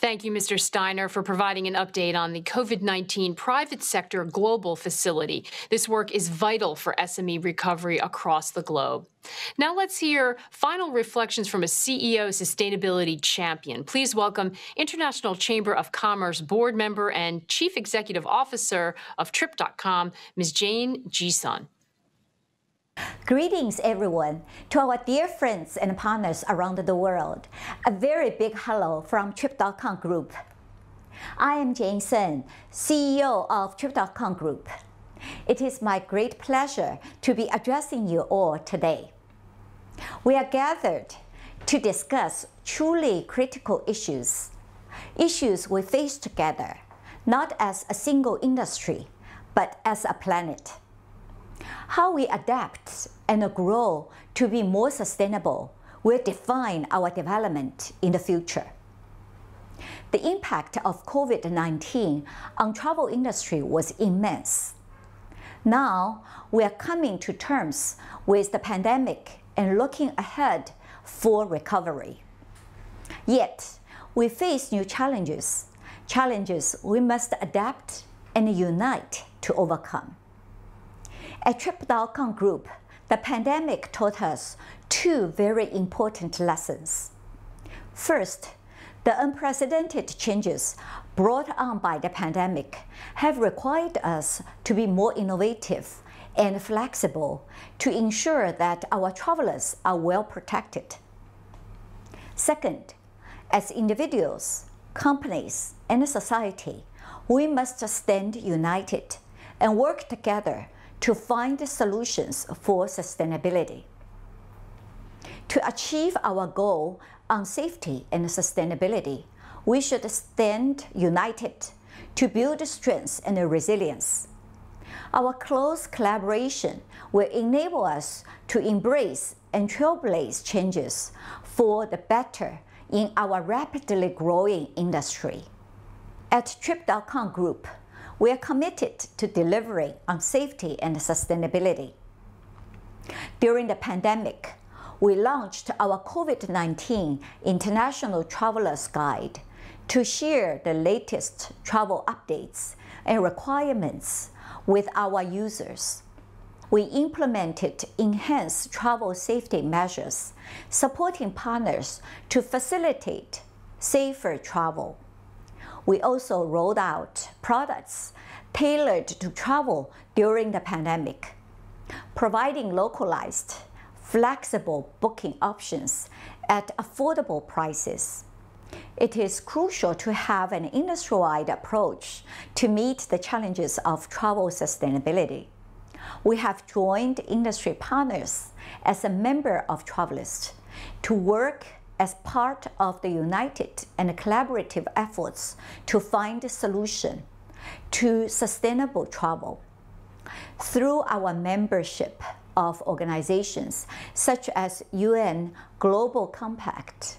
Thank you, Mr. Steiner, for providing an update on the COVID-19 private sector global facility. This work is vital for SME recovery across the globe. Now let's hear final reflections from a CEO sustainability champion. Please welcome International Chamber of Commerce board member and Chief Executive Officer of Trip.com, Ms. Jane Ji-sun. Greetings, everyone. To our dear friends and partners around the world, a very big hello from Trip.com Group. I am Jane Sun, CEO of Trip.com Group. It is my great pleasure to be addressing you all today. We are gathered to discuss truly critical issues we face together, not as a single industry, but as a planet. How we adapt and grow to be more sustainable will define our development in the future. The impact of COVID-19 on travel industry was immense. Now, we are coming to terms with the pandemic and looking ahead for recovery. Yet, we face new challenges we must adapt and unite to overcome. At Trip.com Group, the pandemic taught us two very important lessons. First, the unprecedented changes brought on by the pandemic have required us to be more innovative and flexible to ensure that our travelers are well protected. Second, as individuals, companies, and society, we must stand united and work together to find solutions for sustainability. To achieve our goal on safety and sustainability, we should stand united to build strength and resilience. Our close collaboration will enable us to embrace and trailblaze changes for the better in our rapidly growing industry. At Trip.com Group, we are committed to delivering on safety and sustainability. During the pandemic, we launched our COVID-19 International Travelers Guide to share the latest travel updates and requirements with our users. We implemented enhanced travel safety measures, supporting partners to facilitate safer travel. We also rolled out products tailored to travel during the pandemic, providing localized, flexible booking options at affordable prices. It is crucial to have an industry-wide approach to meet the challenges of travel sustainability. We have joined industry partners as a member of Travelist to work as part of the united and collaborative efforts to find a solution to sustainable travel. Through our membership of organizations such as UN Global Compact,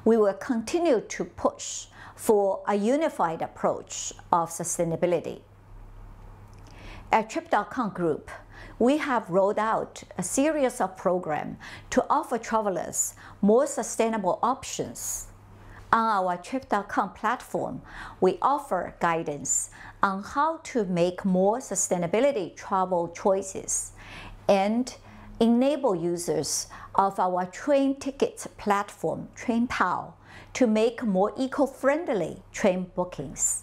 we will continue to push for a unified approach of sustainability. At Trip.com Group, we have rolled out a series of programs to offer travelers more sustainable options. On our Trip.com platform, we offer guidance on how to make more sustainability travel choices and enable users of our train ticket platform, TrainPal, to make more eco-friendly train bookings.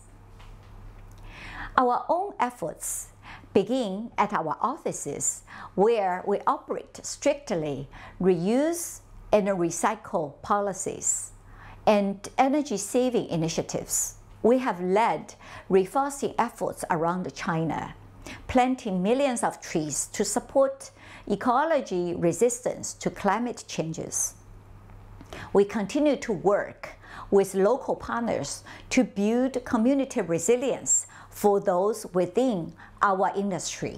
Our own efforts begin at our offices, where we operate strictly reuse and recycle policies and energy-saving initiatives. We have led reforesting efforts around China, planting millions of trees to support ecology resistance to climate changes. We continue to work with local partners to build community resilience for those within our industry.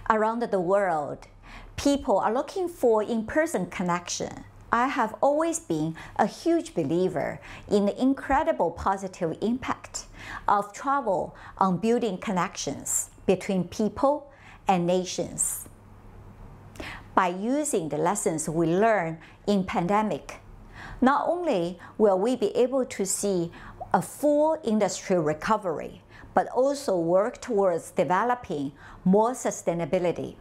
Around the world, people are looking for in-person connection. I have always been a huge believer in the incredible positive impact of travel on building connections between people and nations. By using the lessons we learned in pandemic, Not only will we be able to see a full industry recovery, but also work towards developing more sustainability.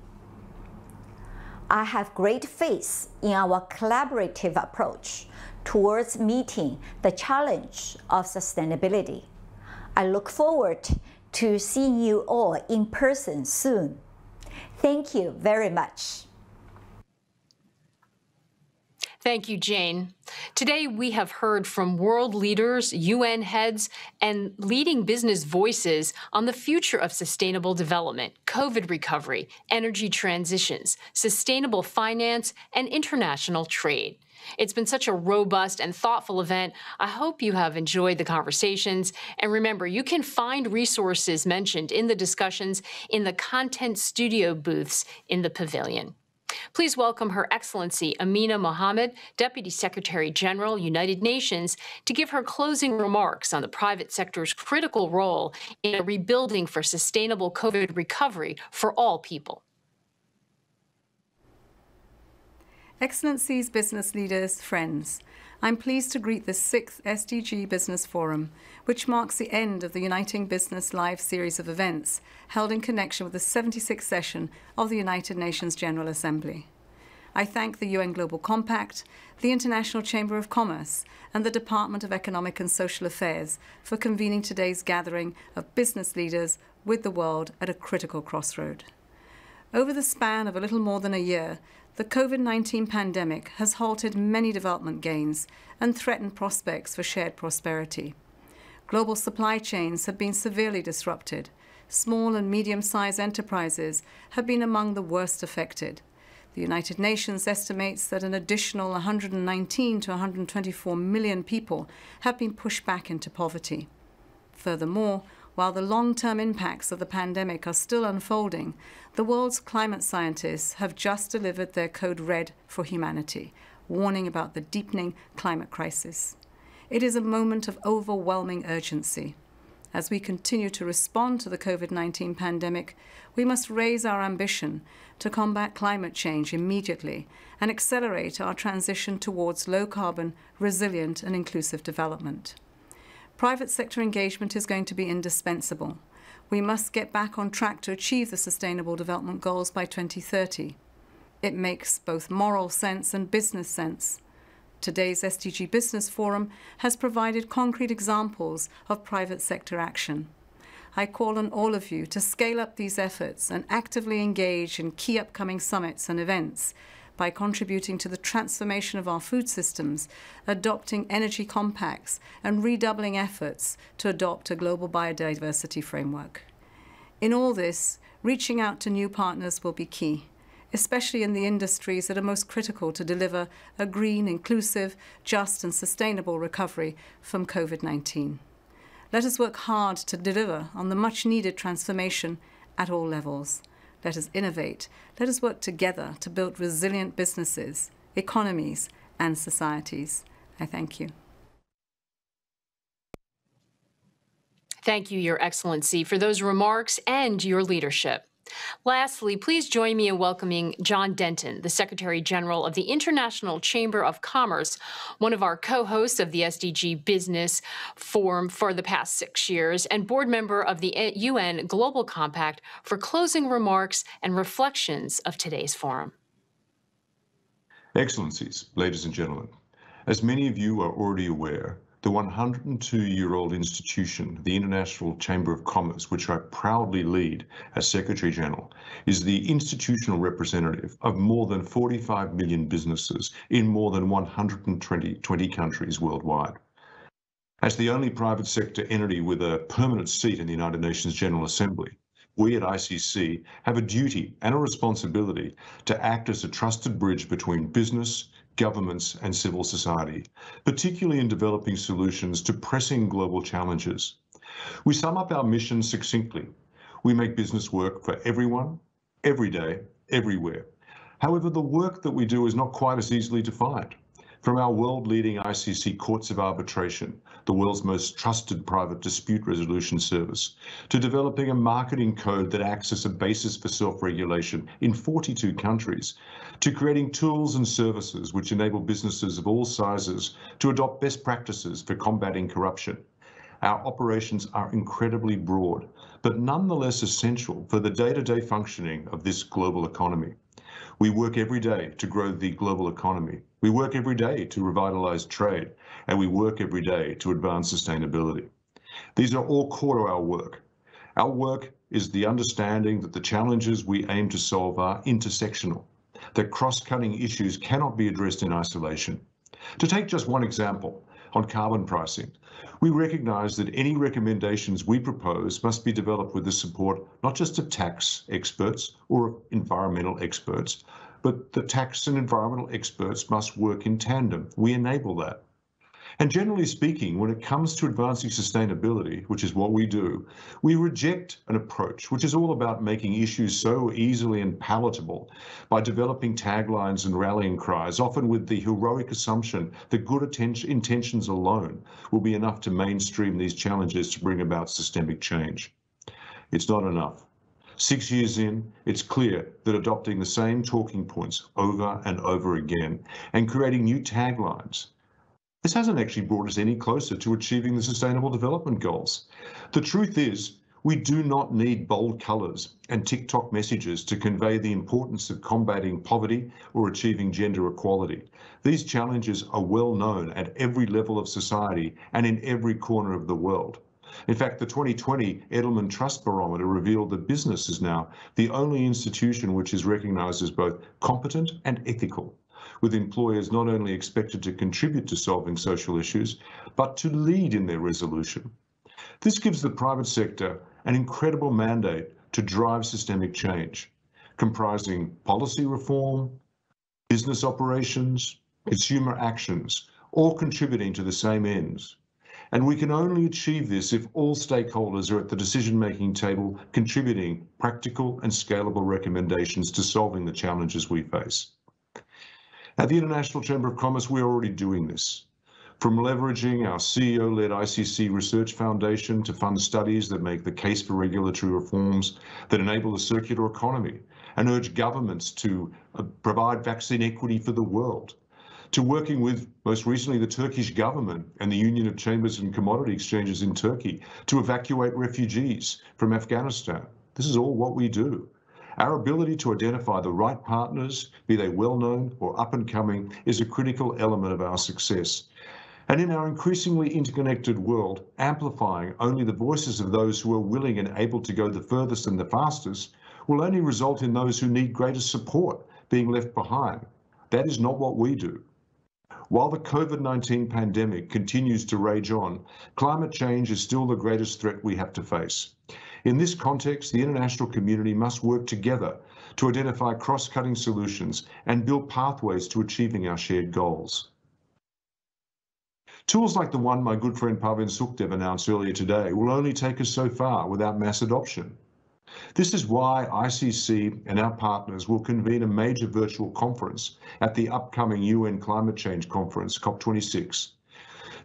I have great faith in our collaborative approach towards meeting the challenge of sustainability. I look forward to seeing you all in person soon. Thank you very much. Thank you, Jane. Today, we have heard from world leaders, UN heads, and leading business voices on the future of sustainable development, COVID recovery, energy transitions, sustainable finance, and international trade. It's been such a robust and thoughtful event. I hope you have enjoyed the conversations. And remember, you can find resources mentioned in the discussions in the content studio booths in the pavilion. Please welcome Her Excellency Amina Mohammed, Deputy Secretary General, United Nations, to give her closing remarks on the private sector's critical role in a rebuilding for sustainable COVID recovery for all people. Excellencies, business leaders, friends, I'm pleased to greet the 6th SDG Business Forum, which marks the end of the Uniting Business Live series of events held in connection with the 76th session of the United Nations General Assembly. I thank the UN Global Compact, the International Chamber of Commerce, and the Department of Economic and Social Affairs for convening today's gathering of business leaders with the world at a critical crossroad. Over the span of a little more than a year, the COVID-19 pandemic has halted many development gains and threatened prospects for shared prosperity. Global supply chains have been severely disrupted. Small and medium-sized enterprises have been among the worst affected. The United Nations estimates that an additional 119 to 124 million people have been pushed back into poverty. Furthermore, while the long-term impacts of the pandemic are still unfolding, the world's climate scientists have just delivered their Code Red for humanity, warning about the deepening climate crisis. It is a moment of overwhelming urgency. As we continue to respond to the COVID-19 pandemic, we must raise our ambition to combat climate change immediately and accelerate our transition towards low-carbon, resilient and inclusive development. Private sector engagement is going to be indispensable. We must get back on track to achieve the Sustainable Development Goals by 2030. It makes both moral sense and business sense. Today's SDG Business Forum has provided concrete examples of private sector action. I call on all of you to scale up these efforts and actively engage in key upcoming summits and events by contributing to the transformation of our food systems, adopting energy compacts, and redoubling efforts to adopt a global biodiversity framework. In all this, reaching out to new partners will be key, especially in the industries that are most critical to deliver a green, inclusive, just, and sustainable recovery from COVID-19. Let us work hard to deliver on the much-needed transformation at all levels. Let us innovate. Let us work together to build resilient businesses, economies, and societies. I thank you. Thank you, Your Excellency, for those remarks and your leadership. Lastly, please join me in welcoming John Denton, the Secretary General of the International Chamber of Commerce, one of our co-hosts of the SDG Business Forum for the past 6 years, and board member of the UN Global Compact, for closing remarks and reflections of today's forum. Excellencies, ladies and gentlemen, as many of you are already aware, the 102-year-old institution, the International Chamber of Commerce, which I proudly lead as Secretary General, is the institutional representative of more than 45 million businesses in more than 120 countries worldwide. As the only private sector entity with a permanent seat in the United Nations General Assembly, we at ICC have a duty and a responsibility to act as a trusted bridge between business, governments and civil society, particularly in developing solutions to pressing global challenges. We sum up our mission succinctly. We make business work for everyone, every day, everywhere. However, the work that we do is not quite as easily defined. From our world-leading ICC Courts of Arbitration, the world's most trusted private dispute resolution service, to developing a marketing code that acts as a basis for self-regulation in 42 countries, to creating tools and services which enable businesses of all sizes to adopt best practices for combating corruption. Our operations are incredibly broad, but nonetheless essential for the day-to-day functioning of this global economy. We work every day to grow the global economy. We work every day to revitalize trade, and we work every day to advance sustainability. These are all core to our work. Our work is the understanding that the challenges we aim to solve are intersectional, that cross-cutting issues cannot be addressed in isolation. To take just one example, on carbon pricing, we recognize that any recommendations we propose must be developed with the support not just of tax experts or environmental experts, but the tax and environmental experts must work in tandem. We enable that. And generally speaking, when it comes to advancing sustainability, which is what we do, we reject an approach which is all about making issues so easily and palatable by developing taglines and rallying cries, often with the heroic assumption that good intentions alone will be enough to mainstream these challenges to bring about systemic change. It's not enough. 6 years in, it's clear that adopting the same talking points over and over again and creating new taglines, this hasn't actually brought us any closer to achieving the Sustainable Development Goals. The truth is, we do not need bold colours and TikTok messages to convey the importance of combating poverty or achieving gender equality. These challenges are well known at every level of society and in every corner of the world. In fact, the 2020 Edelman Trust Barometer revealed that business is now the only institution which is recognised as both competent and ethical, with employers not only expected to contribute to solving social issues, but to lead in their resolution. This gives the private sector an incredible mandate to drive systemic change, comprising policy reform, business operations, consumer actions, all contributing to the same ends. And we can only achieve this if all stakeholders are at the decision-making table contributing practical and scalable recommendations to solving the challenges we face. At the International Chamber of Commerce, we're already doing this. From leveraging our CEO-led ICC Research Foundation to fund studies that make the case for regulatory reforms that enable the circular economy and urge governments to provide vaccine equity for the world, to working with, most recently, the Turkish government and the Union of Chambers and Commodity Exchanges in Turkey to evacuate refugees from Afghanistan. This is all what we do. Our ability to identify the right partners, be they well-known or up-and-coming, is a critical element of our success. And in our increasingly interconnected world, amplifying only the voices of those who are willing and able to go the furthest and the fastest will only result in those who need greater support being left behind. That is not what we do. While the COVID-19 pandemic continues to rage on, climate change is still the greatest threat we have to face. In this context, the international community must work together to identify cross-cutting solutions and build pathways to achieving our shared goals. Tools like the one my good friend Pavin Sukhdev announced earlier today will only take us so far without mass adoption. This is why ICC and our partners will convene a major virtual conference at the upcoming UN Climate Change Conference, COP26.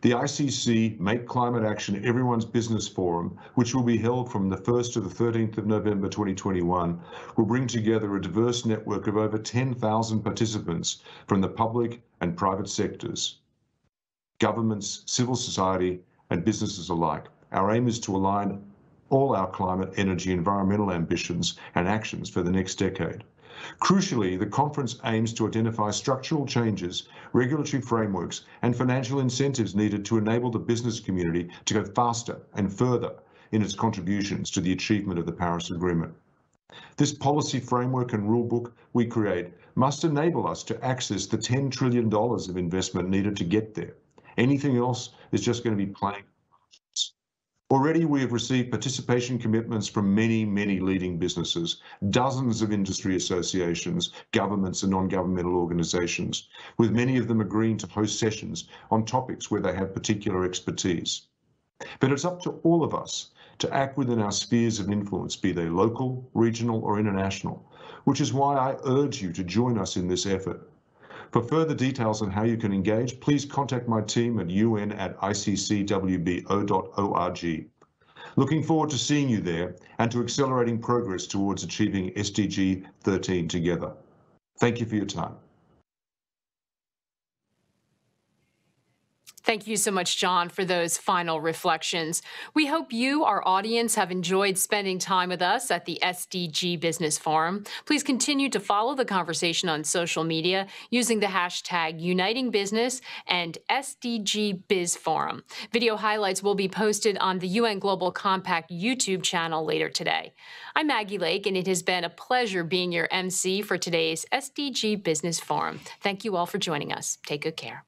The ICC Make Climate Action Everyone's Business Forum, which will be held from the 1st to the 13th of November 2021, will bring together a diverse network of over 10,000 participants from the public and private sectors, governments, civil society, and businesses alike. Our aim is to align all our climate, energy, environmental ambitions and actions for the next decade. Crucially, the conference aims to identify structural changes, regulatory frameworks, and financial incentives needed to enable the business community to go faster and further in its contributions to the achievement of the Paris Agreement. This policy framework and rulebook we create must enable us to access the $10 trillion of investment needed to get there. Anything else is just going to be playing. Already we have received participation commitments from many, many leading businesses, dozens of industry associations, governments and non-governmental organisations, with many of them agreeing to host sessions on topics where they have particular expertise. But it's up to all of us to act within our spheres of influence, be they local, regional or international, which is why I urge you to join us in this effort. For further details on how you can engage, please contact my team at un@iccwbo.org. Looking forward to seeing you there and to accelerating progress towards achieving SDG 13 together. Thank you for your time. Thank you so much, John, for those final reflections. We hope you, our audience, have enjoyed spending time with us at the SDG Business Forum. Please continue to follow the conversation on social media using the hashtag #UnitingBusiness and SDG Biz Forum. Video highlights will be posted on the UN Global Compact YouTube channel later today. I'm Maggie Lake, and it has been a pleasure being your MC for today's SDG Business Forum. Thank you all for joining us. Take good care.